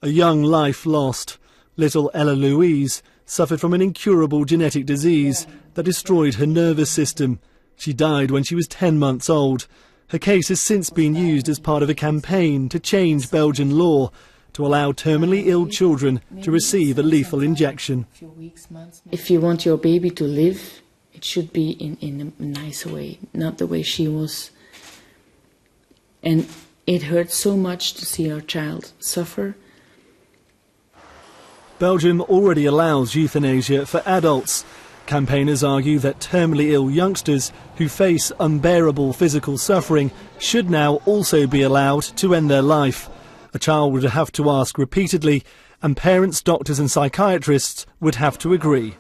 A young life lost. Little Ella Louise suffered from an incurable genetic disease that destroyed her nervous system. She died when she was 10 months old. Her case has since been used as part of a campaign to change Belgian law to allow terminally ill children to receive a lethal injection. If you want your baby to live, it should be in a nice way, not the way she was. And it hurts so much to see our child suffer. Belgium already allows euthanasia for adults. Campaigners argue that terminally ill youngsters who face unbearable physical suffering should now also be allowed to end their life. A child would have to ask repeatedly, and parents, doctors and psychiatrists would have to agree.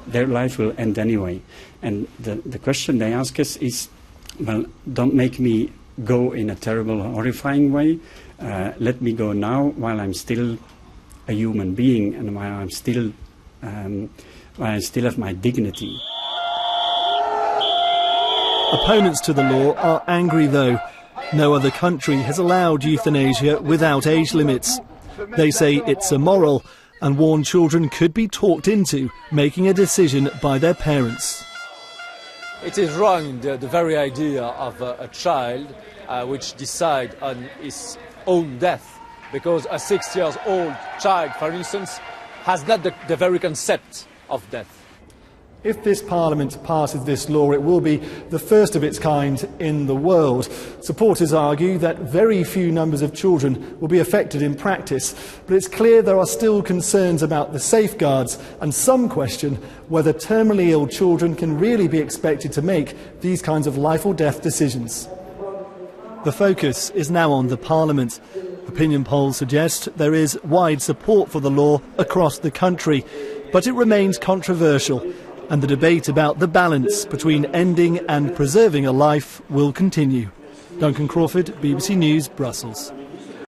Their life will end anyway. And the question they ask us is, well, don't make me go in a terrible, horrifying way. Let me go now while I'm still a human being and while I still have my dignity. Opponents to the law are angry though. No other country has allowed euthanasia without age limits. They say it's immoral and warn children could be talked into making a decision by their parents. It is wrong, the very idea of a child which decides on his own death, because a 6-year-old child, for instance, has not the very concept of death. If this Parliament passes this law, it will be the first of its kind in the world. Supporters argue that very few numbers of children will be affected in practice, but it's clear there are still concerns about the safeguards, and some question whether terminally ill children can really be expected to make these kinds of life or death decisions. The focus is now on the Parliament. Opinion polls suggest there is wide support for the law across the country, but it remains controversial. And the debate about the balance between ending and preserving a life will continue. Duncan Crawford, BBC News, Brussels.